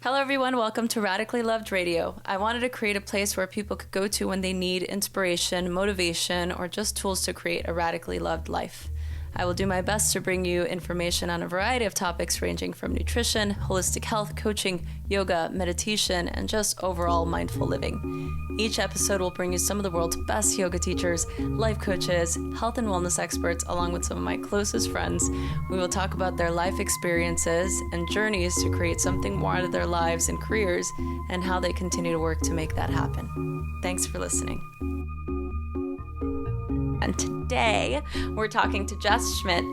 Hello, everyone. Welcome to Radically Loved Radio. I wanted to create a place where people could go to when they need inspiration, motivation, or just tools to create a radically loved life. I will do my best to bring you information on a variety of topics ranging from nutrition, holistic health, coaching, yoga, meditation, and just overall mindful living. Each episode will bring you some of the world's best yoga teachers, life coaches, health and wellness experts, along with some of my closest friends. We will talk about their life experiences and journeys to create something more out of their lives and careers, and how they continue to work to make that happen. Thanks for listening. And today, we're talking to Jess Schmidt.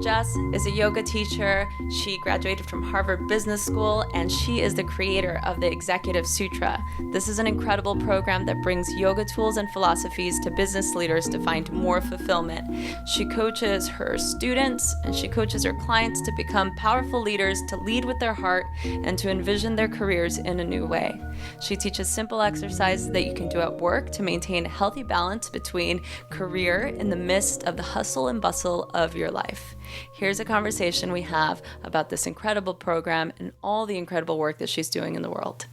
Jess is a yoga teacher. She graduated from Harvard Business School, and she is the creator of the Executive Sutra. This is an incredible program that brings yoga tools and philosophies to business leaders to find more fulfillment. She coaches her students, and she coaches her clients to become powerful leaders, to lead with their heart, and to envision their careers in a new way. She teaches simple exercises that you can do at work to maintain a healthy balance between career in the midst of the hustle and bustle of your life. Here's a conversation we have about this incredible program and all the incredible work that she's doing in the world.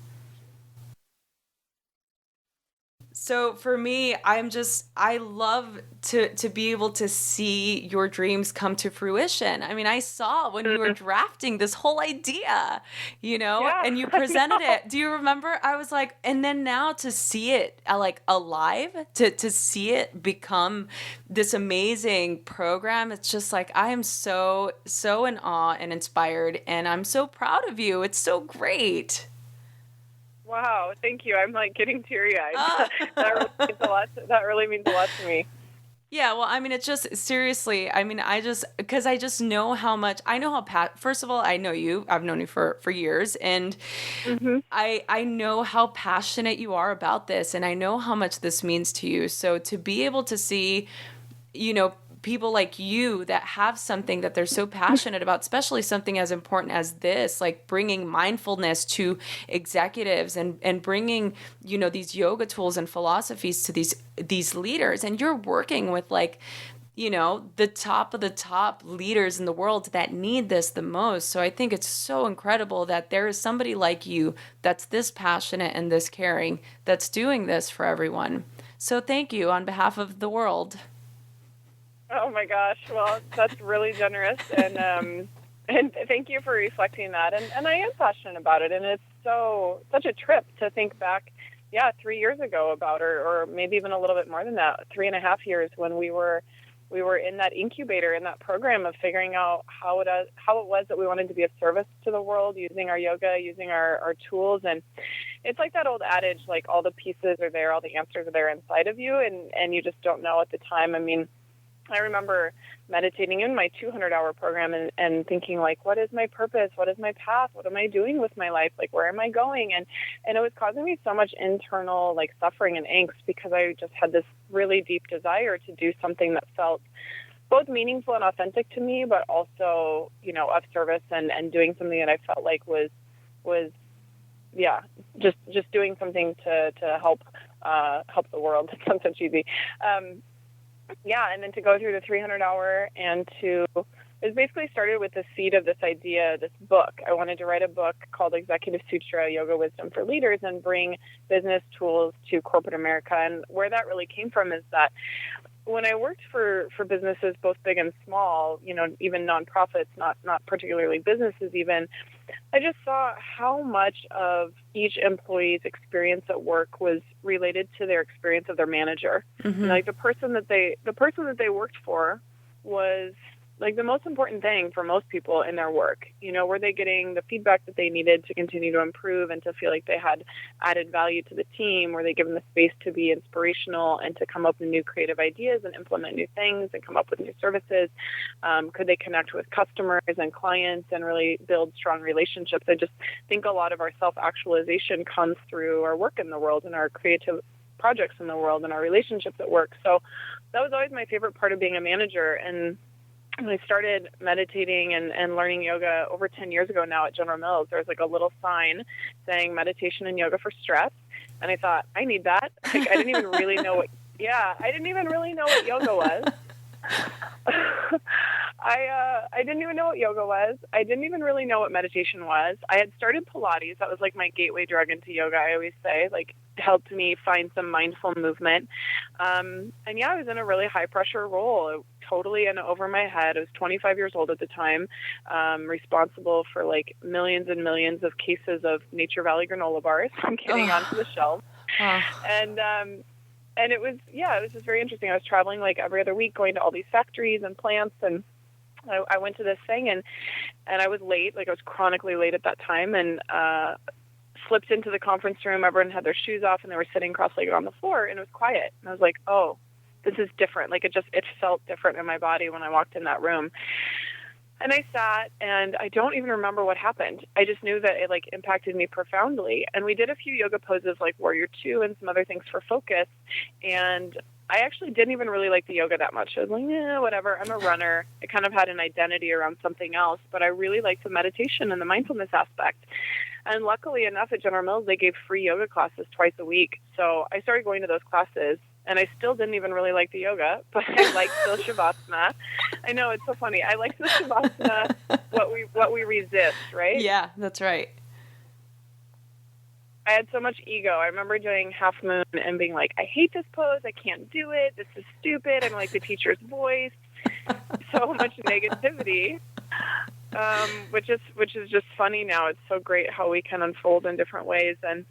So for me, I love to be able to see your dreams come to fruition. I mean, I saw when you were drafting this whole idea, and you presented it. Do you remember? I was like, and then now to see it like alive, to see it become this amazing program, it's just like, I am so in awe and inspired, and I'm so proud of you. It's so great. Wow, thank you. I'm like getting teary-eyed. That really means a lot to me. Yeah, well, I mean, it's just seriously, I mean, because I just know how much, I know how, first of all, I know you, I've known you for years, and I know how passionate you are about this, and I know how much this means to you. So to be able to see, people like you that have something that they're so passionate about, especially something as important as this, like bringing mindfulness to executives and bringing, these yoga tools and philosophies to these leaders. And you're working with the top of the top leaders in the world that need this the most. So I think it's so incredible that there is somebody like you that's this passionate and this caring, that's doing this for everyone. So thank you on behalf of the world. Oh my gosh! Well, that's really generous, and thank you for reflecting that. And I am passionate about it, and it's such a trip to think back, 3 years ago about, or maybe even a little bit more than that, 3.5 years when we were in that incubator, in that program of figuring out how it was that we wanted to be of service to the world, using our yoga, using our tools. And it's like that old adage, like all the pieces are there, all the answers are there inside of you, and you just don't know at the time. I mean, I remember meditating in my 200-hour program and thinking, like, what is my purpose? What is my path? What am I doing with my life? Like, where am I going? And it was causing me so much internal, like, suffering and angst, because I just had this really deep desire to do something that felt both meaningful and authentic to me, but also, of service and doing something that I felt like was just doing something to help the world. It sounds so cheesy. And then to go through the 300-hour and it was basically started with the seed of this idea, this book. I wanted to write a book called Executive Sutra, Yoga Wisdom for Leaders, and bring business tools to corporate America. And where that really came from is that when I worked for businesses, both big and small, even nonprofits, not particularly businesses even, I just saw how much of each employee's experience at work was related to their experience of their manager. Mm-hmm. Like the person that they worked for was like the most important thing for most people in their work. Were they getting the feedback that they needed to continue to improve and to feel like they had added value to the team? Were they given the space to be inspirational and to come up with new creative ideas and implement new things and come up with new services? Could they connect with customers and clients and really build strong relationships? I just think a lot of our self-actualization comes through our work in the world and our creative projects in the world and our relationships at work. So that was always my favorite part of being a manager. And when I started meditating and learning yoga over 10 years ago now at General Mills, there was like a little sign saying meditation and yoga for stress. And I thought, I need that. Like, I didn't even really know what yoga was. I didn't even know what yoga was. I didn't even really know what meditation was. I had started Pilates. That was like my gateway drug into yoga, I always say. Like, helped me find some mindful movement. And yeah, I was in a really high pressure role, totally in over my head. I was 25 years old at the time, responsible for like millions and millions of cases of Nature Valley granola bars getting onto the shelf. And it was just very interesting. I was traveling like every other week, going to all these factories and plants, and I went to this thing, and I was late. Like, I was chronically late at that time, and slipped into the conference room. Everyone had their shoes off, and they were sitting cross-legged on the floor, and it was quiet. And I was like, oh, this is different. Like, it felt different in my body when I walked in that room. And I sat, and I don't even remember what happened. I just knew that it like impacted me profoundly. And we did a few yoga poses like Warrior Two and some other things for focus. And I actually didn't even really like the yoga that much. I was like, whatever. I'm a runner. I kind of had an identity around something else, but I really liked the meditation and the mindfulness aspect. And luckily enough, at General Mills, they gave free yoga classes twice a week. So I started going to those classes. And I still didn't even really like the yoga, but I liked still Shavasana. I know, it's so funny. I like the Shavasana, what we resist, right? Yeah, that's right. I had so much ego. I remember doing Half Moon and being like, I hate this pose. I can't do it. This is stupid. I don't like the teacher's voice. So much negativity, which is just funny now. It's so great how we can unfold in different ways. And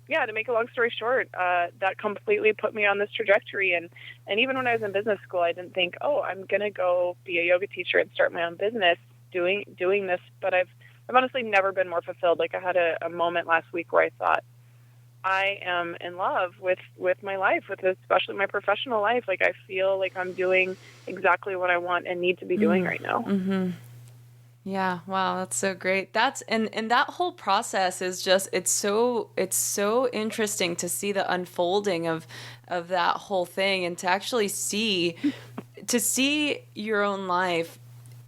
yeah, to make a long story short, that completely put me on this trajectory. And even when I was in business school, I didn't think, oh, I'm going to go be a yoga teacher and start my own business doing this. But I've honestly never been more fulfilled. Like, I had a moment last week where I thought, I am in love with my life, with especially my professional life. Like, I feel like I'm doing exactly what I want and need to be doing right now. Mm-hmm. Yeah, wow, that's so great. That's and that whole process is just it's so interesting to see the unfolding of that whole thing, and to actually see your own life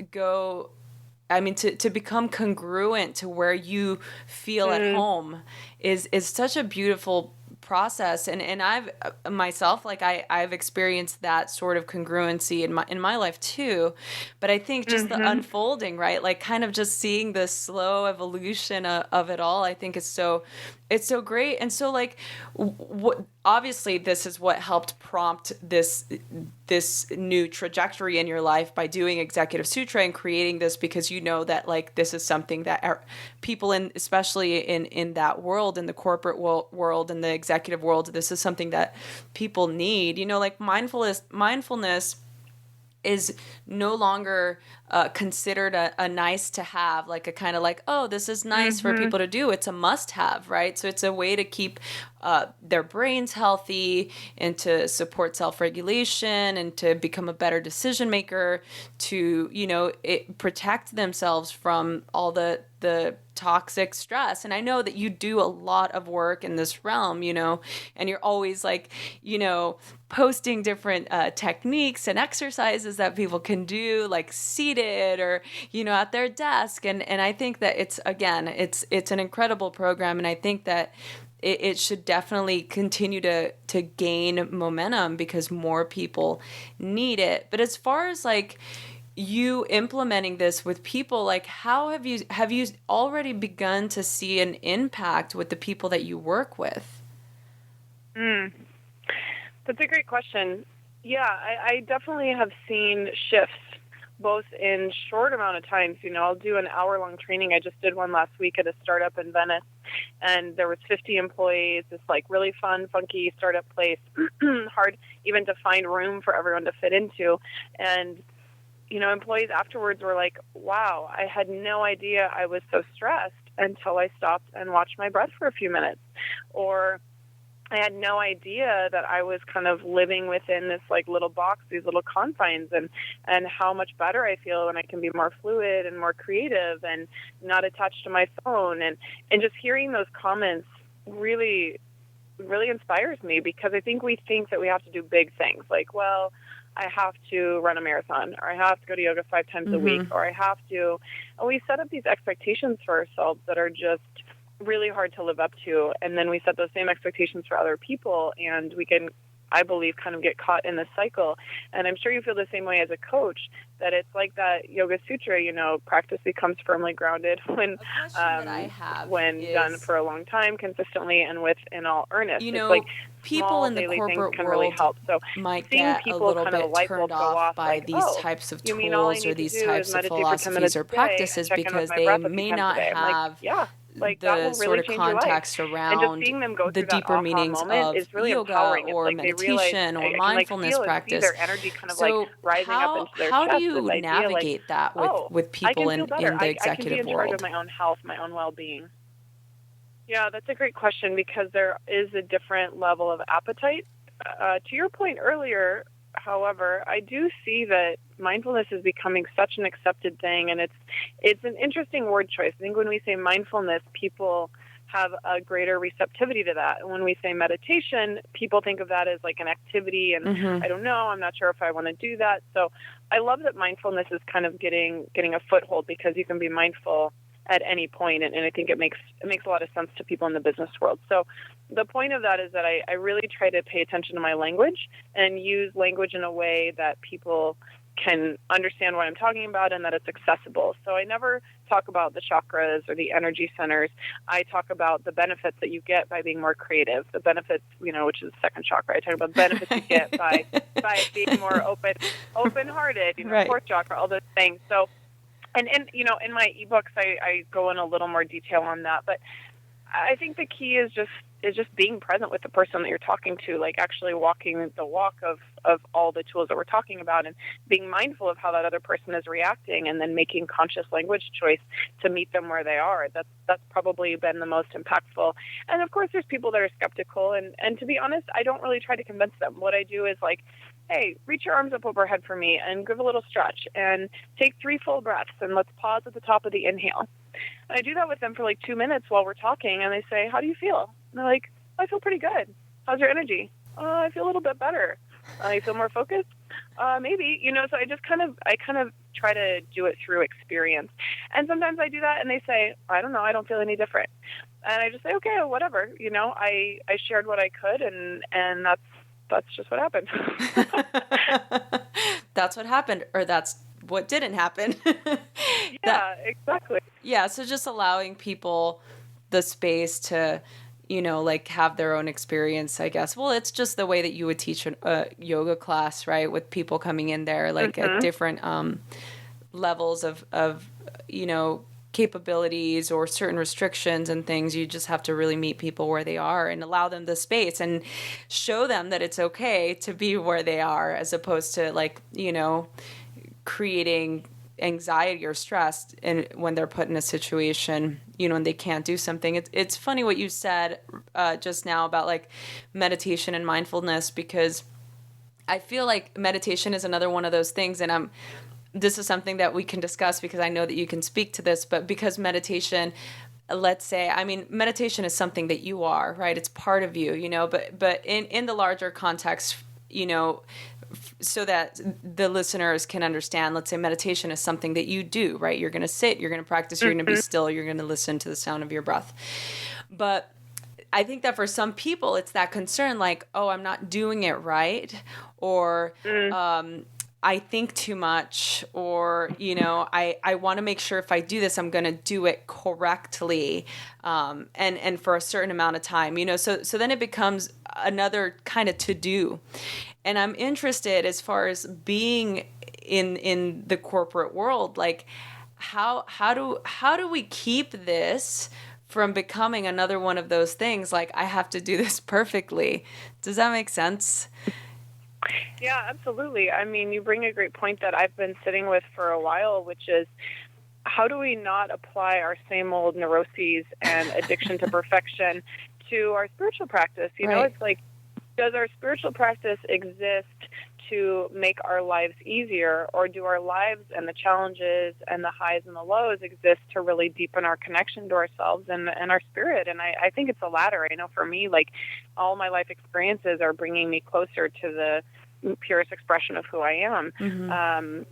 go, I mean, to become congruent to where you feel at home is such a beautiful process. And I've myself, like I've experienced that sort of congruency in my life too. But I think just the unfolding, right? Like, kind of just seeing the slow evolution of it all, I think it's so great. And so, like, obviously this is what helped prompt this new trajectory in your life by doing Executive Sutra and creating this, because you know that, like, this is something that people especially in that world, in the corporate world, in the executive world, this is something that people need. You know, like, mindfulness is no longer considered a nice to have, like a kind of like, oh, this is nice for people to do. It's a must have, right? So it's a way to keep their brains healthy and to support self-regulation and to become a better decision maker, to, you know, protect themselves from all the toxic stress. And I know that you do a lot of work in this realm, you know, and you're always, like, you know, posting different techniques and exercises that people can do, like seated or, you know, at their desk. And I think that it's an incredible program. And I think that it should definitely continue to gain momentum because more people need it. But as far as, like, you implementing this with people, like, how have you already begun to see an impact with the people that you work with? That's a great question. Yeah, I definitely have seen shifts, both in short amount of times. You know, I'll do an hour-long training. I just did one last week at a startup in Venice, and there was 50 employees, this, like, really fun, funky startup place, hard even to find room for everyone to fit into. And, you know, employees afterwards were like, wow, I had no idea I was so stressed until I stopped and watched my breath for a few minutes. Or I had no idea that I was kind of living within this, like, little box, these little confines, and how much better I feel when I can be more fluid and more creative and not attached to my phone. And just hearing those comments really, really inspires me, because I think we think that we have to do big things, like, well, I have to run a marathon, or I have to go to yoga 5 times a week, or I have to, and we set up these expectations for ourselves that are just really hard to live up to. And then we set those same expectations for other people, and we can I believe, kind of get caught in the cycle. And I'm sure you feel the same way as a coach, that it's like that Yoga Sutra, practice becomes firmly grounded when done for a long time, consistently, and in all earnest. It's like people in the corporate can really world help. So might get a little bit turned off by these types of tools or these types of philosophies or practices because they may not have the sort of context around the deeper meanings of yoga or meditation or mindfulness practice. So how do you navigate that with people in the executive world? I can be in charge of my own health, my own well-being. Yeah, that's a great question, because there is a different level of appetite. To your point earlier, however, I do see that mindfulness is becoming such an accepted thing, and it's an interesting word choice. I think when we say mindfulness, people have a greater receptivity to that. And when we say meditation, people think of that as like an activity, and I don't know, I'm not sure if I want to do that. So I love that mindfulness is kind of getting a foothold, because you can be mindful at any point, and I think it makes a lot of sense to people in the business world. So the point of that is that I really try to pay attention to my language and use language in a way that people can understand what I'm talking about and that it's accessible. So I never talk about the chakras or the energy centers. I talk about the benefits that you get by being more creative, the benefits, which is the second chakra. I talk about the benefits you get by being more open-hearted, right. Fourth chakra, all those things. So, and in my ebooks, I go in a little more detail on that. But I think the key is just being present with the person that you're talking to, like actually walking the walk of all the tools that we're talking about, and being mindful of how that other person is reacting, and then making conscious language choice to meet them where they are. That's probably been the most impactful. And of course, there's people that are skeptical, and to be honest, I don't really try to convince them. What I do is like, hey, reach your arms up overhead for me and give a little stretch and take 3 full breaths, and let's pause at the top of the inhale. And I do that with them for like 2 minutes while we're talking, and they say, how do you feel? And they're like, I feel pretty good. How's your energy? I feel a little bit better. You feel more focused? Maybe, so I kind of try to do it through experience. And sometimes I do that and they say, I don't know, I don't feel any different. And I just say, okay, whatever. I shared what I could, and that's just what happened. That's what happened, or that's what didn't happen. Exactly. Yeah, so just allowing people the space to, have their own experience, I guess. Well, it's just the way that you would teach a yoga class, right? With people coming in there, like at different levels of capabilities or certain restrictions and things. You just have to really meet people where they are and allow them the space and show them that it's okay to be where they are, as opposed to creating anxiety or stress and when they're put in a situation, and they can't do something. It's funny what you said just now about like meditation and mindfulness, because I feel like meditation is another one of those things, and this is something that we can discuss because I know that you can speak to this, but because meditation, let's say, meditation is something that you are, right? It's part of you, but in the larger context, so that the listeners can understand, let's say meditation is something that you do, right? You're going to sit, you're going to practice, you're going to be still, you're going to listen to the sound of your breath. But I think that for some people, it's that concern, like, oh, I'm not doing it right, or I think too much, or, I want to make sure if I do this, I'm going to do it correctly, and for a certain amount of time, so then it becomes another kind of to-do. And I'm interested, as far as being in the corporate world, like how do we keep this from becoming another one of those things, like I have to do this perfectly? Does that make sense? Yeah, absolutely. You bring a great point that I've been sitting with for a while, which is, how do we not apply our same old neuroses and addiction to perfection to our spiritual practice? Right. It's like, does our spiritual practice exist to make our lives easier, or do our lives and the challenges and the highs and the lows exist to really deepen our connection to ourselves and our spirit? And I think it's the latter. I know for me, like, all my life experiences are bringing me closer to the purest expression of who I am. Mm-hmm.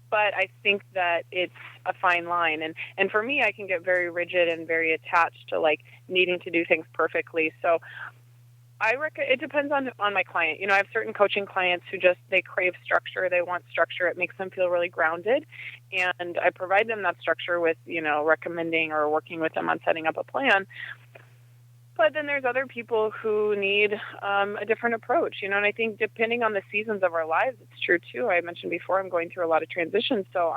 But I think that it's a fine line. And for me, I can get very rigid and very attached to like needing to do things perfectly. So It depends on my client. I have certain coaching clients who they crave structure. They want structure. It makes them feel really grounded. And I provide them that structure with, recommending or working with them on setting up a plan. But then there's other people who need a different approach, and I think depending on the seasons of our lives, it's true too. I mentioned before, I'm going through a lot of transitions, so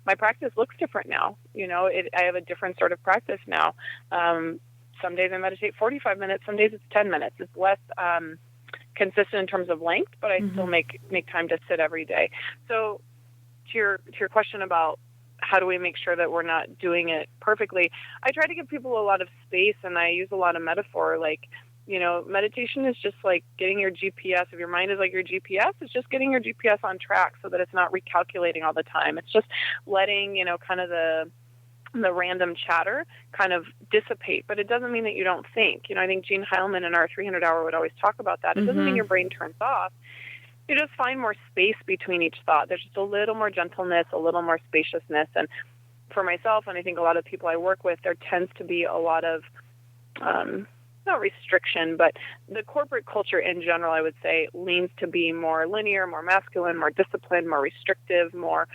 my practice looks different now. I have a different sort of practice now. Some days I meditate 45 minutes, some days it's 10 minutes. It's less consistent in terms of length, but I still make time to sit every day. So to your question about how do we make sure that we're not doing it perfectly, I try to give people a lot of space, and I use a lot of metaphor. Like, meditation is just like getting your GPS. If your mind is like your GPS, it's just getting your GPS on track so that it's not recalculating all the time. It's just letting, kind of the random chatter kind of dissipate, but it doesn't mean that you don't think. I think Gene Heilman in our 300 hour would always talk about that. It doesn't mean your brain turns off. You just find more space between each thought. There's just a little more gentleness, a little more spaciousness. And for myself, and I think a lot of people I work with, there tends to be a lot of, not restriction, but the corporate culture in general, I would say, leans to be more linear, more masculine, more disciplined, more restrictive, more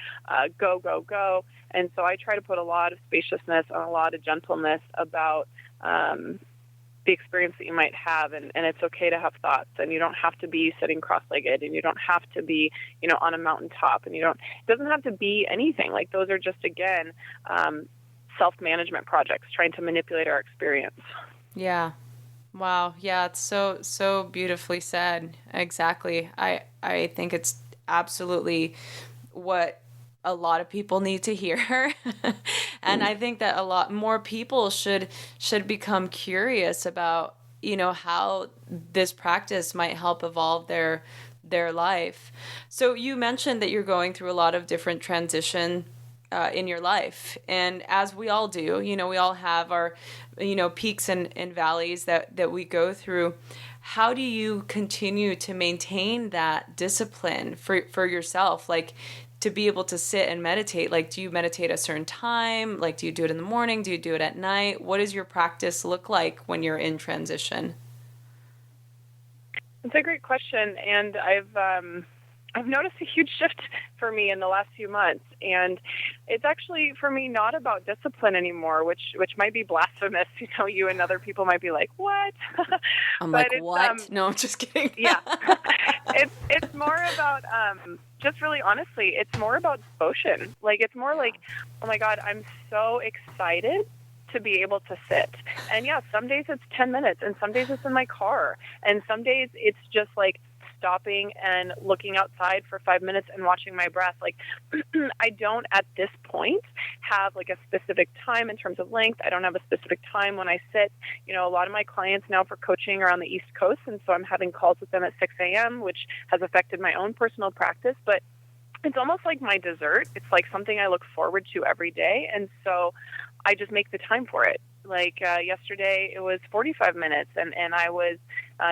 go, go, go. And so I try to put a lot of spaciousness and a lot of gentleness about the experience that you might have, and it's okay to have thoughts, and you don't have to be sitting cross-legged, and you don't have to be, on a mountaintop, and it doesn't have to be anything. Like, those are just, again, self-management projects trying to manipulate our experience. Yeah. Wow. Yeah, it's so beautifully said. Exactly. I think it's absolutely what a lot of people need to hear. And I think that a lot more people should become curious about, how this practice might help evolve their life. So you mentioned that you're going through a lot of different transition in your life. And as we all do, we all have our, peaks and valleys that we go through. How do you continue to maintain that discipline for yourself? Like, to be able to sit and meditate, like, do you meditate a certain time? Like, do you do it in the morning? Do you do it at night? What does your practice look like when you're in transition? That's a great question. And I've noticed a huge shift for me in the last few months. And it's actually, for me, not about discipline anymore, which might be blasphemous. You and other people might be like, what? I'm like, what? No, I'm just kidding. Yeah. It's more about, just really honestly, it's more about devotion. Like, it's more like, oh my God, I'm so excited to be able to sit. And yeah, some days it's 10 minutes, and some days it's in my car. And some days it's just like stopping and looking outside for 5 minutes and watching my breath. Like, I don't at this point have like a specific time in terms of length. I don't have a specific time when I sit. A lot of my clients now for coaching are on the East Coast, and so I'm having calls with them at 6 a.m., which has affected my own personal practice. But it's almost like my dessert. It's like something I look forward to every day. And so I just make the time for it. Like yesterday, it was 45 minutes, and I was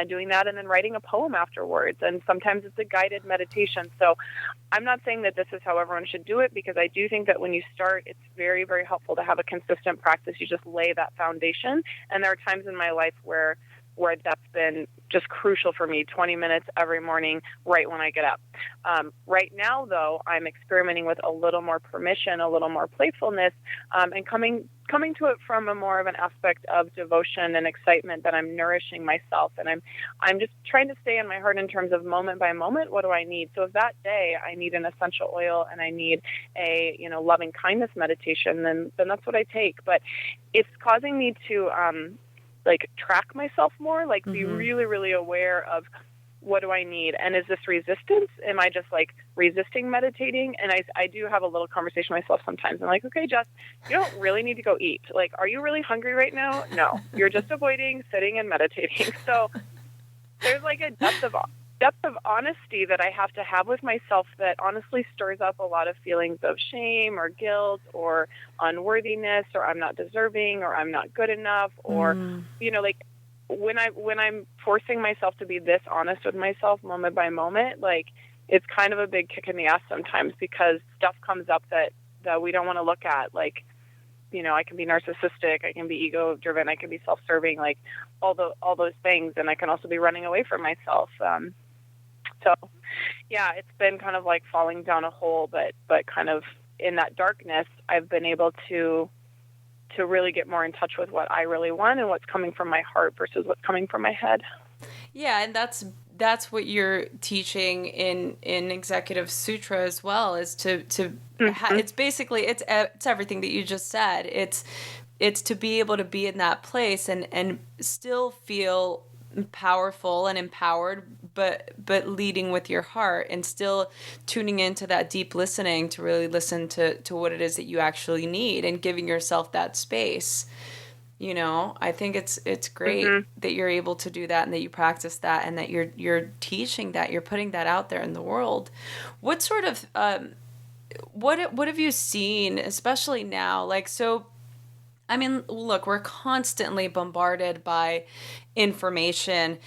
doing that and then writing a poem afterwards. And sometimes it's a guided meditation. So I'm not saying that this is how everyone should do it, because I do think that when you start, it's very, very helpful to have a consistent practice. You just lay that foundation. And there are times in my life where that's been just crucial for me, 20 minutes every morning right when I get up. Right now, though, I'm experimenting with a little more permission, a little more playfulness, and coming to it from a more of an aspect of devotion and excitement that I'm nourishing myself. And I'm just trying to stay in my heart in terms of moment by moment, what do I need? So if that day I need an essential oil and I need a, loving kindness meditation, then that's what I take. But it's causing me to, track myself more, be really, really aware of what do I need? And is this resistance? Am I just resisting meditating? And I do have a little conversation with myself sometimes. I'm like, okay, Jess, you don't really need to go eat. Are you really hungry right now? No, you're just avoiding sitting and meditating. So there's a depth of honesty that I have to have with myself that honestly stirs up a lot of feelings of shame or guilt or unworthiness, or I'm not deserving, or I'm not good enough, or, when I'm forcing myself to be this honest with myself moment by moment, it's kind of a big kick in the ass sometimes, because stuff comes up that we don't want to look at. I can be narcissistic, I can be ego driven, I can be self-serving, like all those things. And I can also be running away from myself. So yeah, it's been kind of like falling down a hole, but kind of in that darkness, I've been able to really get more in touch with what I really want and what's coming from my heart versus what's coming from my head. Yeah, and that's what you're teaching in Executive Sutra as well, is to it's basically it's everything that you just said. It's to be able to be in that place and still feel powerful and empowered, but leading with your heart and still tuning into that deep listening to really listen to what it is that you actually need and giving yourself that space. I think it's great that you're able to do that and that you practice that and that you're teaching that, you're putting that out there in the world. What sort of what have you seen, especially now? Like, so I mean, look, we're constantly bombarded by information,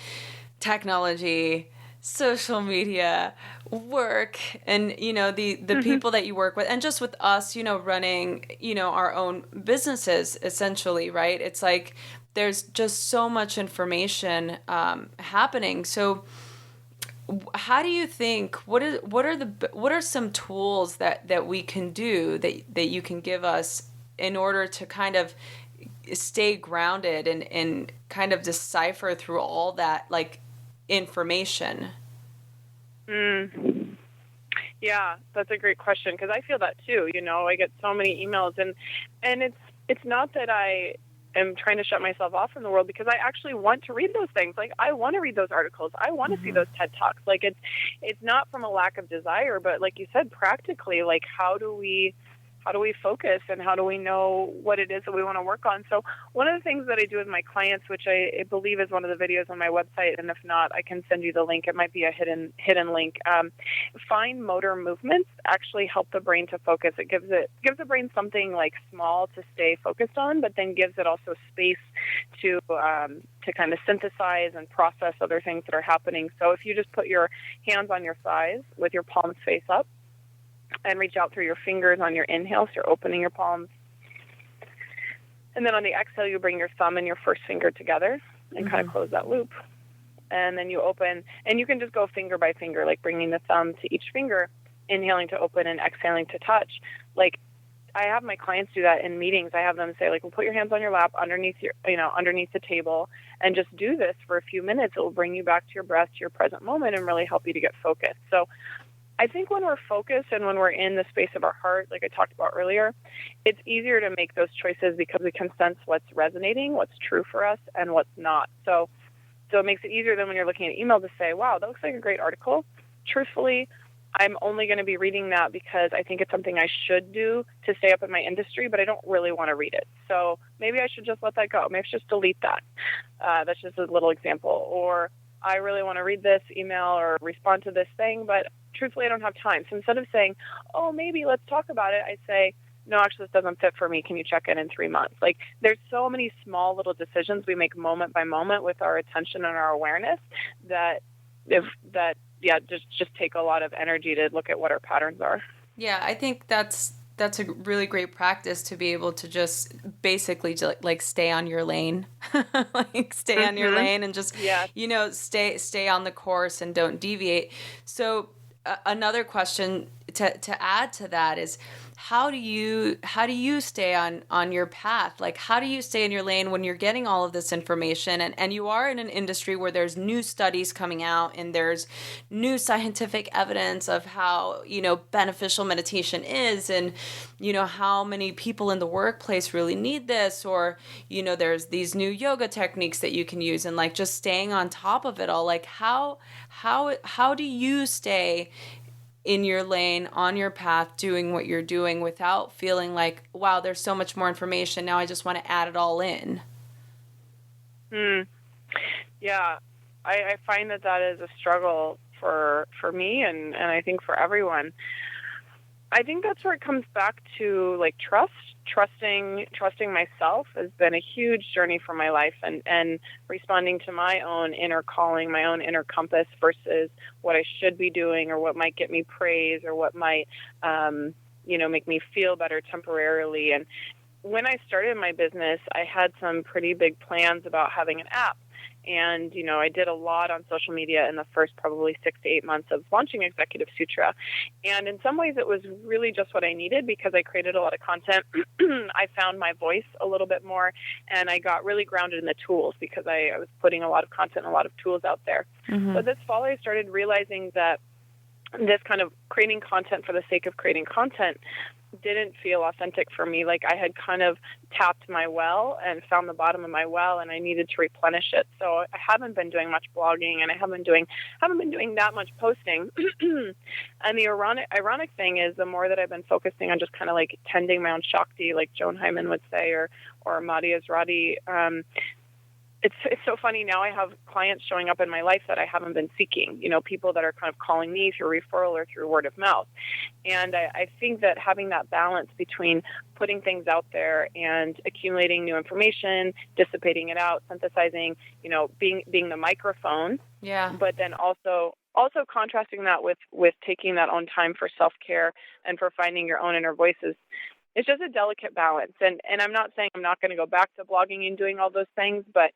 technology, social media, work, and the people that you work with, and just with us, running, our own businesses, essentially, right? It's like there's just so much information happening. So how do you think, what are some tools that we can do that you can give us in order to kind of stay grounded and kind of decipher through all that, like, information? Yeah, that's a great question, because I feel that too. I get so many emails, and it's not that I am trying to shut myself off from the world, because I actually want to read those things. Like, I want to read those articles. I want to see those TED Talks. Like, it's not from a lack of desire, but like you said, practically, like, how do we focus, and how do we know what it is that we want to work on? So one of the things that I do with my clients, which I believe is one of the videos on my website, and if not, I can send you the link. It might be a hidden link. Fine motor movements actually help the brain to focus. It gives the brain something like small to stay focused on, but then gives it also space to kind of synthesize and process other things that are happening. So if you just put your hands on your thighs with your palms face up, and reach out through your fingers on your inhale, so you're opening your palms. And then on the exhale, you bring your thumb and your first finger together and kind of close that loop. And then you open, and you can just go finger by finger, like bringing the thumb to each finger, inhaling to open and exhaling to touch. Like, I have my clients do that in meetings. I have them say, like, well, put your hands on your lap underneath underneath the table, and just do this for a few minutes. It will bring you back to your breath, to your present moment, and really help you to get focused. So I think when we're focused and when we're in the space of our heart, like I talked about earlier, it's easier to make those choices because we can sense what's resonating, what's true for us, and what's not. So it makes it easier than when you're looking at email to say, wow, that looks like a great article. Truthfully, I'm only going to be reading that because I think it's something I should do to stay up in my industry, but I don't really want to read it. So maybe I should just let that go. Maybe I should just delete that. That's just a little example. Or I really want to read this email or respond to this thing, but truthfully, I don't have time. So instead of saying, oh, maybe let's talk about it, I say, no, actually, this doesn't fit for me. Can you check in 3 months? Like, there's so many small little decisions we make moment by moment with our attention and our awareness that just take a lot of energy to look at what our patterns are. Yeah, I think that's a really great practice, to be able to just basically like stay on your lane, like stay on your lane and just, stay on the course and don't deviate. So another question to add to that is, how do you stay on your path? Like, how do you stay in your lane when you're getting all of this information and you are in an industry where there's new studies coming out and there's new scientific evidence of how, beneficial meditation is, and, how many people in the workplace really need this, or, there's these new yoga techniques that you can use, and like just staying on top of it all. Like, how do you stay in your lane, on your path, doing what you're doing without feeling like, wow, there's so much more information, now I just want to add it all in? Yeah, I find that is a struggle for me, and I think for everyone. I think that's where it comes back to, like, trusting myself has been a huge journey for my life, and responding to my own inner calling, my own inner compass, versus what I should be doing or what might get me praise or what might, make me feel better temporarily. And when I started my business, I had some pretty big plans about having an app. And, I did a lot on social media in the first probably 6 to 8 months of launching Executive Sutra. And in some ways, it was really just what I needed because I created a lot of content. I found my voice a little bit more, and I got really grounded in the tools because I was putting a lot of content and a lot of tools out there. Mm-hmm. But this fall, I started realizing that this kind of creating content for the sake of creating content didn't feel authentic for me. Like I had kind of tapped my well and found the bottom of my well, and I needed to replenish it. So I haven't been doing much blogging, and I haven't been doing that much posting. And the ironic thing is, the more that I've been focusing on just kind of like tending my own Shakti, like Joan Hyman would say, or Madhya Azrati, it's so funny. Now I have clients showing up in my life that I haven't been seeking, people that are kind of calling me through referral or through word of mouth. And I think that having that balance between putting things out there and accumulating new information, dissipating it out, synthesizing, being the microphone, but then also contrasting that with taking that own time for self-care and for finding your own inner voices. It's just a delicate balance. And I'm not saying I'm not going to go back to blogging and doing all those things, but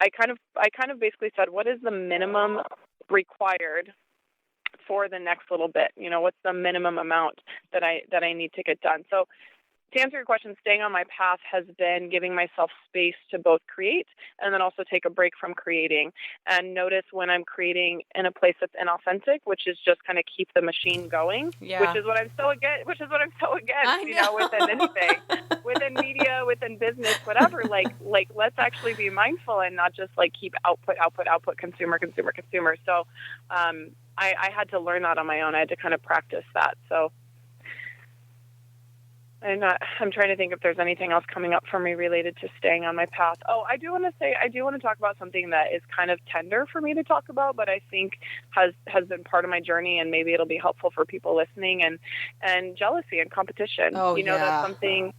I kind of basically said, what is the minimum required for the next little bit? What's the minimum amount that I need to get done? So to answer your question, staying on my path has been giving myself space to both create and then also take a break from creating, and notice when I'm creating in a place that's inauthentic, which is just kind of keep the machine going, which is what I'm so against, within anything, within media, within business, whatever, like let's actually be mindful and not just like keep output, consumer. So I had to learn that on my own. I had to kind of practice that. So I'm trying to think if there's anything else coming up for me related to staying on my path. Oh, I do want to talk about something that is kind of tender for me to talk about, but I think has been part of my journey, and maybe it'll be helpful for people listening, and jealousy and competition. That's something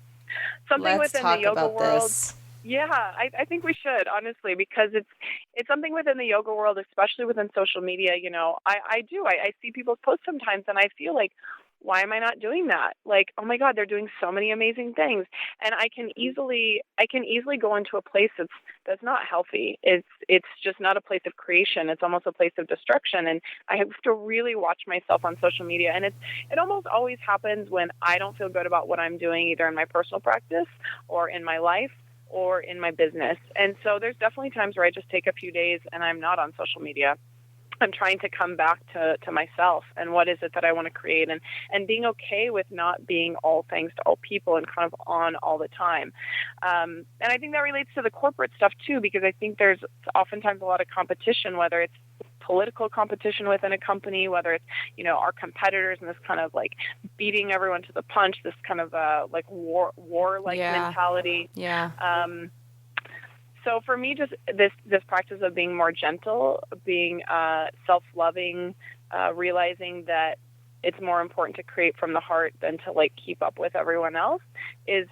Let's within talk the yoga about world. This. Yeah, I think we should, honestly, because it's something within the yoga world, especially within social media. I see people's posts sometimes, and I feel like, why am I not doing that? Like, oh my God, they're doing so many amazing things. And I can easily go into a place that's not healthy. It's just not a place of creation. It's almost a place of destruction. And I have to really watch myself on social media. And it almost always happens when I don't feel good about what I'm doing, either in my personal practice or in my life or in my business. And so there's definitely times where I just take a few days and I'm not on social media. I'm trying to come back to myself and what is it that I want to create, and being okay with not being all things to all people and kind of on all the time. And I think that relates to the corporate stuff too, because I think there's oftentimes a lot of competition, whether it's political competition within a company, whether it's, our competitors and this kind of like beating everyone to the punch, this kind of like war-like mentality. Yeah. So for me, just this practice of being more gentle, being self-loving, realizing that it's more important to create from the heart than to like keep up with everyone else is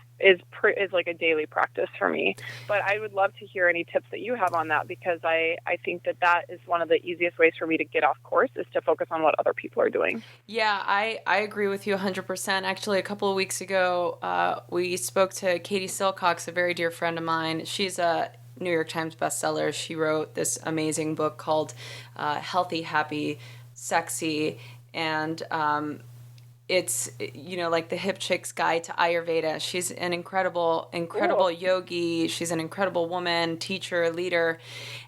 like a daily practice for me. But I would love to hear any tips that you have on that, because I think that is one of the easiest ways for me to get off course, is to focus on what other people are doing. Yeah, I agree with you 100%. Actually, a couple of weeks ago, we spoke to Katie Silcox, a very dear friend of mine. She's a New York Times bestseller. She wrote this amazing book called Healthy, Happy, Sexy. And it's, like the hip chick's guide to Ayurveda. She's an incredible yogi. She's an incredible woman, teacher, leader.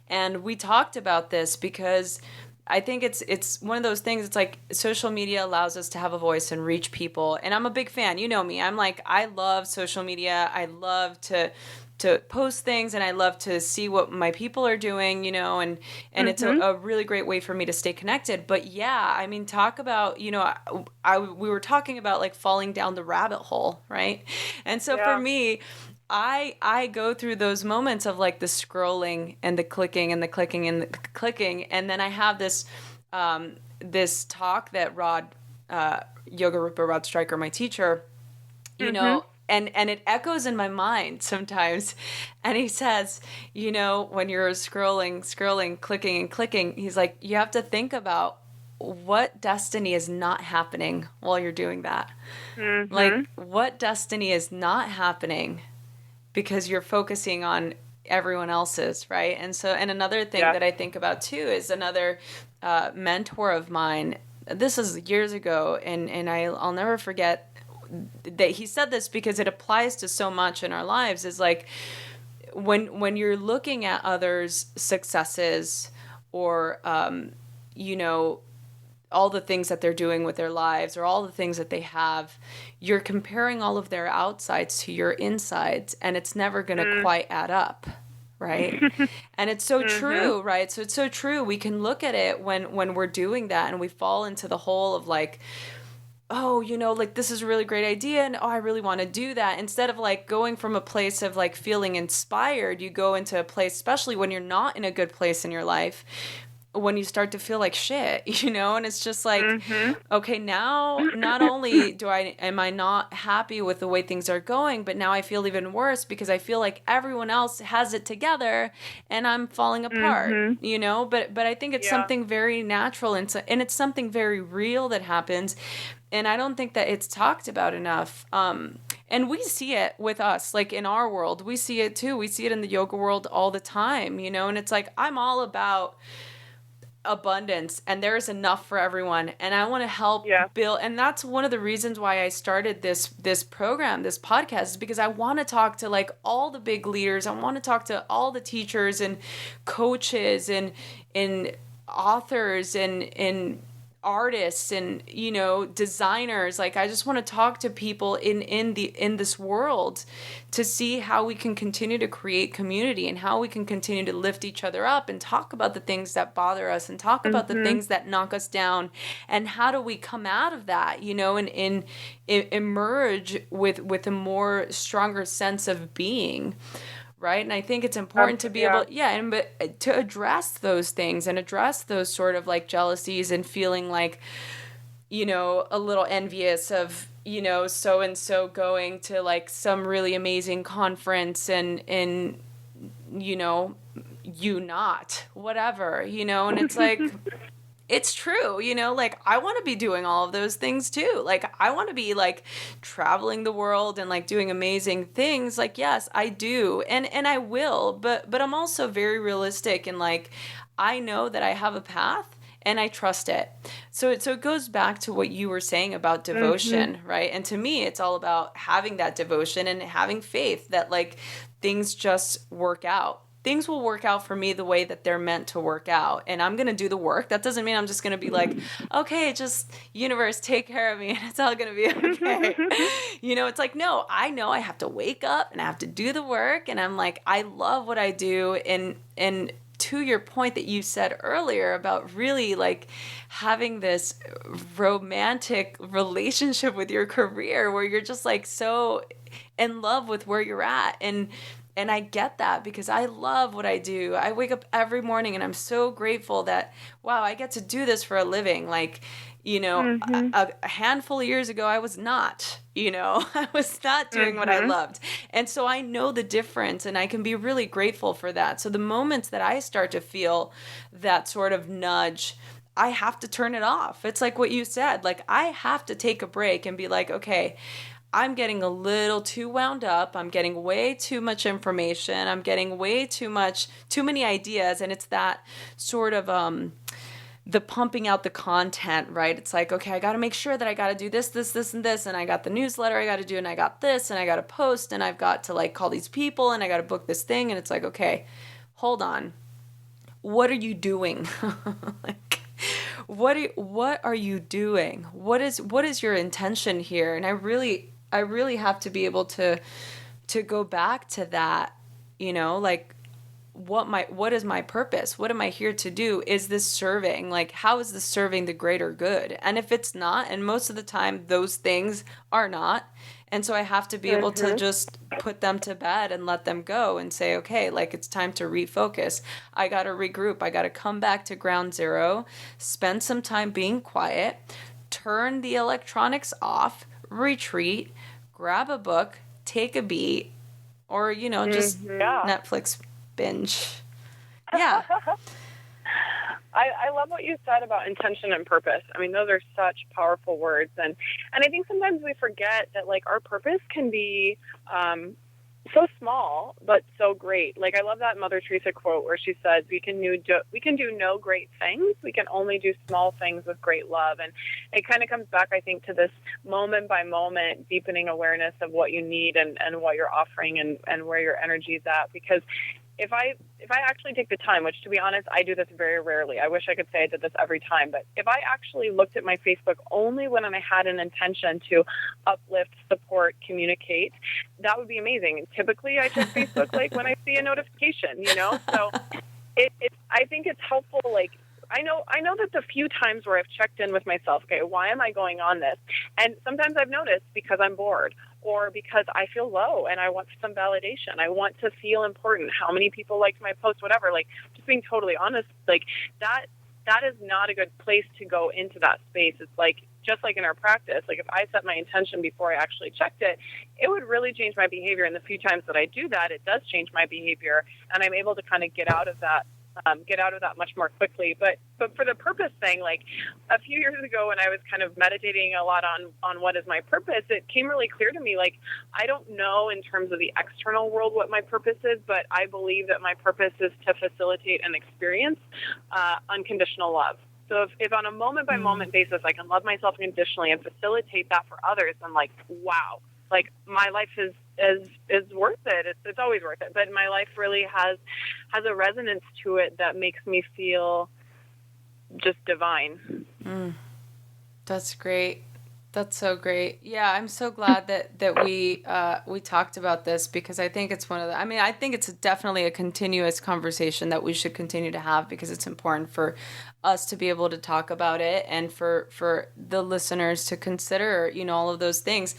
And we talked about this because I think it's one of those things. It's like social media allows us to have a voice and reach people. And I'm a big fan. You know me. I'm like, I love social media. I love to post things, and I love to see what my people are doing, and it's a really great way for me to stay connected. But yeah, I mean, talk about, we were talking about like falling down the rabbit hole, right? And so for me, I go through those moments of like the scrolling and the clicking and the clicking and the clicking, and then I have this this talk that Yoga Rupa Rod Stryker, my teacher, and it echoes in my mind sometimes. And he says, when you're scrolling, clicking and clicking, he's like, you have to think about what destiny is not happening while you're doing that? Mm-hmm. Like, what destiny is not happening because you're focusing on everyone else's, right? And so, and another thing that I think about too is another mentor of mine. This is years ago, and I'll never forget that he said this because it applies to so much in our lives. Is like when you're looking at others' successes or you know, all the things that they're doing with their lives or all the things that they have, you're comparing all of their outsides to your insides, and it's never going to quite add up, right? And it's so true, right? So it's so true. We can look at it when we're doing that, and we fall into the hole of like, oh, you know, like this is a really great idea, and oh, I really want to do that. Instead of like going from a place of like feeling inspired, you go into a place, especially when you're not in a good place in your life, when you start to feel like shit, you know, and it's just like, okay, now not only am I not happy with the way things are going, but now I feel even worse because I feel like everyone else has it together and I'm falling apart, you know, but I think it's something very natural and it's something very real that happens. And I don't think that it's talked about enough. And we see it with us, like in our world, we see it too. We see it in the yoga world all the time, you know, and it's like, I'm all about abundance and there's enough for everyone, and I want to help build. And that's one of the reasons why I started this program, this podcast, is because I want to talk to like all the big leaders. I want to talk to all the teachers and coaches and authors and artists and, you know, designers. Like, I just want to talk to people in this world to see how we can continue to create community and how we can continue to lift each other up and talk about the things that bother us and talk about the things that knock us down, and how do we come out of that, you know, and emerge with a more stronger sense of being. Right. And I think it's important to be able, but to address those things and address those sort of like jealousies and feeling like, you know, a little envious of, you know, so and so going to like some really amazing conference and you know, you not, whatever, you know, and it's like, it's true, you know, like I want to be doing all of those things too. Like I want to be like traveling the world and like doing amazing things. Like, yes, I do. And I will, but I'm also very realistic and like I know that I have a path and I trust it. So it goes back to what you were saying about devotion, right? And to me, it's all about having that devotion and having faith that like things just work out. Things will work out for me the way that they're meant to work out. And I'm going to do the work. That doesn't mean I'm just going to be like, okay, just universe, take care of me. And it's all going to be okay. You know, it's like, no, I know I have to wake up and I have to do the work. And I'm like, I love what I do. And to your point that you said earlier about really like having this romantic relationship with your career where you're just like so in love with where you're at. And I get that because I love what I do. I wake up every morning and I'm so grateful that, wow, I get to do this for a living. Like, you know, a handful of years ago, I was not, you know, I was not doing what I loved. And so I know the difference and I can be really grateful for that. So the moments that I start to feel that sort of nudge, I have to turn it off. It's like what you said, like I have to take a break and be like, okay, I'm getting a little too wound up. I'm getting way too much information. I'm getting way too many ideas. And it's that sort of the pumping out the content, right? It's like, okay, I got to make sure that I got to do this, and this. And I got the newsletter I got to do, and I got this, and I got to post, and I've got to like call these people, and I got to book this thing. And it's like, okay, hold on. What are you doing? Like, what are you doing? What is your intention here? And I really have to be able to go back to that, you know, like what is my purpose? What am I here to do? Is this serving? Like, how is this serving the greater good? And if it's not, and most of the time those things are not, and so I have to be able to just put them to bed and let them go and say, okay, like it's time to refocus. I got to regroup. I got to come back to ground zero, spend some time being quiet, turn the electronics off, retreat, grab a book, take a beat, or, you know, just Netflix binge. Yeah. I love what you said about intention and purpose. I mean, those are such powerful words. And I think sometimes we forget that, like, our purpose can be so small, but so great. Like, I love that Mother Teresa quote where she says, we can do no great things. We can only do small things with great love. And it kind of comes back, I think, to this moment by moment deepening awareness of what you need and what you're offering and where your energy is at. Because if I actually take the time, which, to be honest, I do this very rarely. I wish I could say I did this every time, but if I actually looked at my Facebook only when I had an intention to uplift, support, communicate, that would be amazing. And typically I check Facebook like when I see a notification, you know? So I think it's helpful. Like, I know that the few times where I've checked in with myself, okay, why am I going on this? And sometimes I've noticed because I'm bored, or because I feel low and I want some validation. I want to feel important. How many people liked my post, whatever. Like, just being totally honest, like, that is not a good place to go into that space. It's like, just like in our practice, like, if I set my intention before I actually checked it, it would really change my behavior. And the few times that I do that, it does change my behavior, and I'm able to kind of get out of that much more quickly. But for the purpose thing, like, a few years ago when I was kind of meditating a lot on what is my purpose, it came really clear to me, like, I don't know in terms of the external world what my purpose is, but I believe that my purpose is to facilitate and experience unconditional love. So if on a moment by moment basis I can love myself unconditionally and facilitate that for others, I'm like, wow, like, my life is worth it. It's always worth it. But my life really has a resonance to it that makes me feel just divine. That's great. That's so great. Yeah, I'm so glad that we talked about this, because I think it's I think it's definitely a continuous conversation that we should continue to have, because it's important for us to be able to talk about it, and for the listeners to consider, all of those things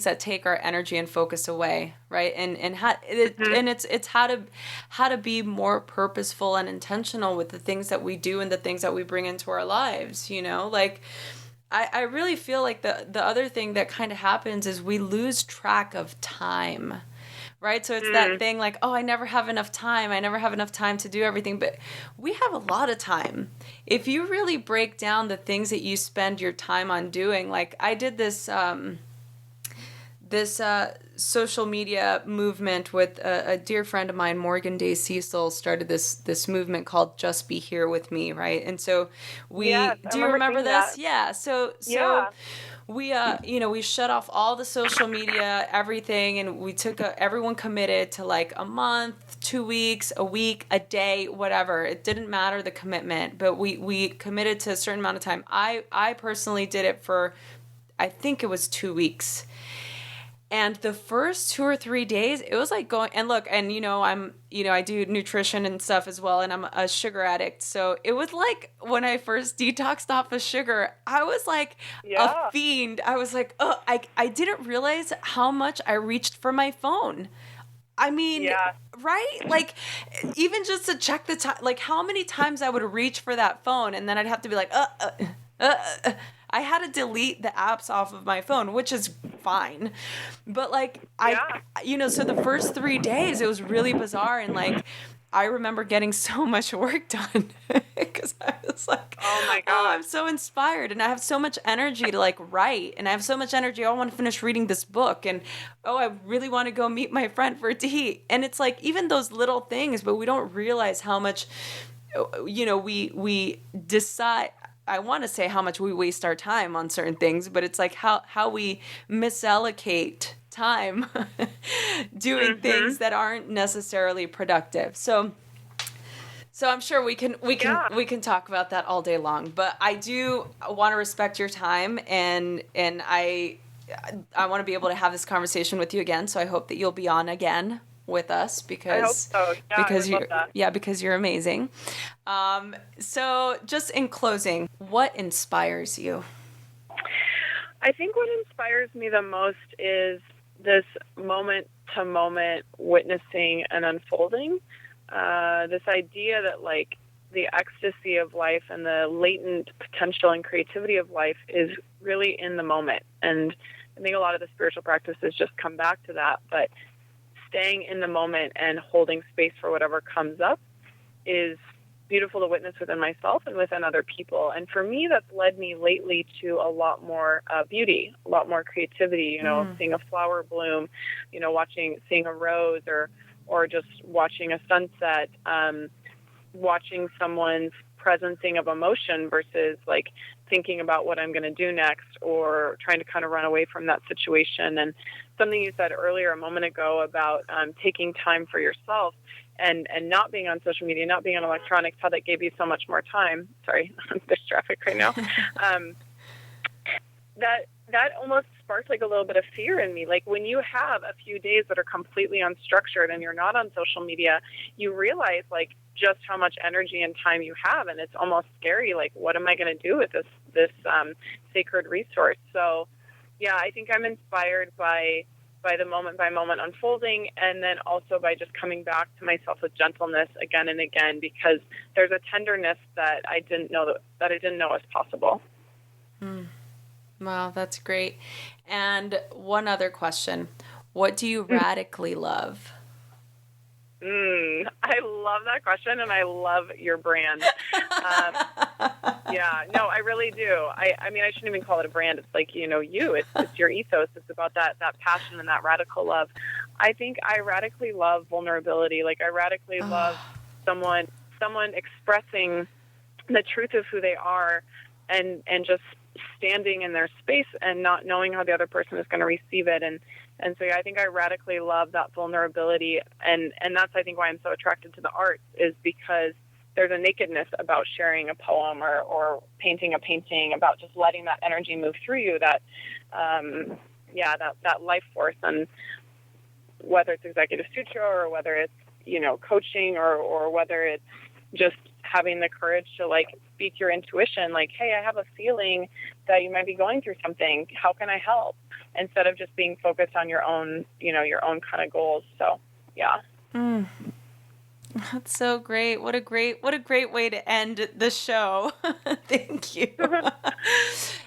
that take our energy and focus away, right? And how it's how to be more purposeful and intentional with the things that we do and the things that we bring into our lives, like. I really feel like the other thing that kind of happens is we lose track of time, right? So it's that thing like, oh, I never have enough time. I never have enough time to do everything. But we have a lot of time. If you really break down the things that you spend your time on doing, like I did this social media movement with a dear friend of mine, Morgan Day Cecil, started this movement called Just Be Here With Me, right? And so do you remember this? That. Yeah. So we we shut off all the social media, everything, and we took everyone committed to like a month, 2 weeks, a week, a day, whatever. It didn't matter the commitment, but we committed to a certain amount of time. I personally did it for, I think it was 2 weeks. And the first 2 or 3 days, it was like going, and look, and I do nutrition and stuff as well, and I'm a sugar addict. So it was like when I first detoxed off of sugar, I was like a fiend. I was like, oh, I didn't realize how much I reached for my phone. I mean, right? Like, even just to check the time, like how many times I would reach for that phone, and then I'd have to be like, I had to delete the apps off of my phone, which is fine. But like, so the first 3 days, it was really bizarre. And like, I remember getting so much work done because I was like, oh my God, I'm so inspired, and I have so much energy to like write, and I have so much energy. I want to finish reading this book, and I really want to go meet my friend for tea. And it's like, even those little things, but we don't realize how much, we decide. I want to say how much we waste our time on certain things, but it's like how we misallocate time doing things that aren't necessarily productive. So I'm sure we can talk about that all day long, but I do want to respect your time, and I want to be able to have this conversation with you again. So I hope that you'll be on again with us, because I hope so. because you're amazing. So just in closing, what inspires you? I think what inspires me the most is this moment to moment witnessing and unfolding. This idea that like the ecstasy of life and the latent potential and creativity of life is really in the moment. And I think a lot of the spiritual practices just come back to that, but staying in the moment and holding space for whatever comes up is beautiful to witness within myself and within other people. And for me, that's led me lately to a lot more beauty, a lot more creativity, seeing a flower bloom, seeing a rose, or just watching a sunset, watching someone's presencing of emotion versus like thinking about what I'm going to do next, or trying to kind of run away from that situation. And something you said earlier a moment ago about taking time for yourself and not being on social media, not being on electronics, how that gave you so much more time. Sorry, there's traffic right now. That almost sparked like a little bit of fear in me. Like when you have a few days that are completely unstructured and you're not on social media, you realize like just how much energy and time you have, and it's almost scary. Like, what am I going to do with this sacred resource? So, yeah, I think I'm inspired by the moment by moment unfolding, and then also by just coming back to myself with gentleness again and again, because there's a tenderness that I didn't know was possible. Wow, that's great. And one other question: what do you radically love? I love that question, and I love your brand. Yeah, no, I really do. I mean, I shouldn't even call it a brand. It's like, it's your ethos. It's about that passion and that radical love. I think I radically love vulnerability. Like, I radically love someone expressing the truth of who they are, and just standing in their space and not knowing how the other person is going to receive it. And so, yeah, I think I radically love that vulnerability. And that's, I think, why I'm so attracted to the arts, is because there's a nakedness about sharing a poem or painting a painting, about just letting that energy move through you, that life force. And whether it's Executive Sutra, or whether it's, coaching, or whether it's just having the courage to like speak your intuition, like, hey, I have a feeling that you might be going through something. How can I help? Instead of just being focused on your own kind of goals. So, yeah. That's so great. What a great way to end the show. Thank you.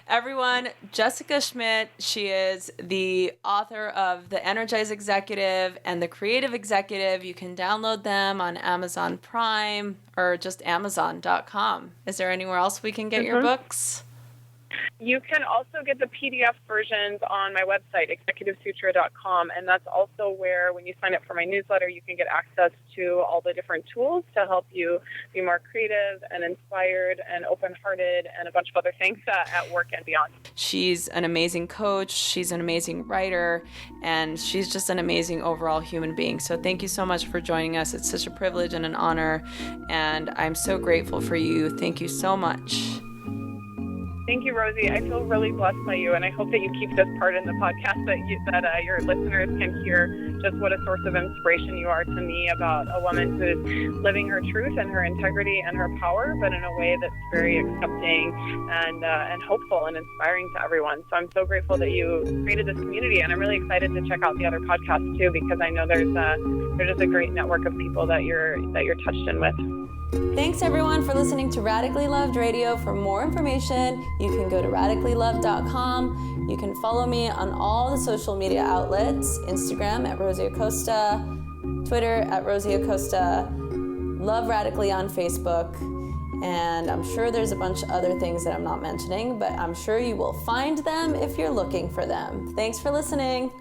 Everyone, Jessica Schmidt, she is the author of The Energized Executive and The Creative Executive. You can download them on Amazon Prime or just Amazon.com. Is there anywhere else we can get your books? You can also get the PDF versions on my website, executivesutra.com, and that's also where, when you sign up for my newsletter, you can get access to all the different tools to help you be more creative and inspired and open-hearted and a bunch of other things at work and beyond. She's an amazing coach, she's an amazing writer, and she's just an amazing overall human being. So thank you so much for joining us. It's such a privilege and an honor, and I'm so grateful for you. Thank you so much. Thank you, Rosie. I feel really blessed by you, and I hope that you keep this part in the podcast that your listeners can hear just what a source of inspiration you are to me, about a woman who's living her truth and her integrity and her power, but in a way that's very accepting and hopeful and inspiring to everyone. So I'm so grateful that you created this community, and I'm really excited to check out the other podcasts too, because I know there's just a great network of people that you're touched in with. Thanks everyone for listening to Radically Loved Radio. For more information, you can go to radicallyloved.com. You can follow me on all the social media outlets: Instagram at Rosie Acosta, Twitter at Rosie Acosta, Love Radically on Facebook, and I'm sure there's a bunch of other things that I'm not mentioning, but I'm sure you will find them if you're looking for them. Thanks for listening.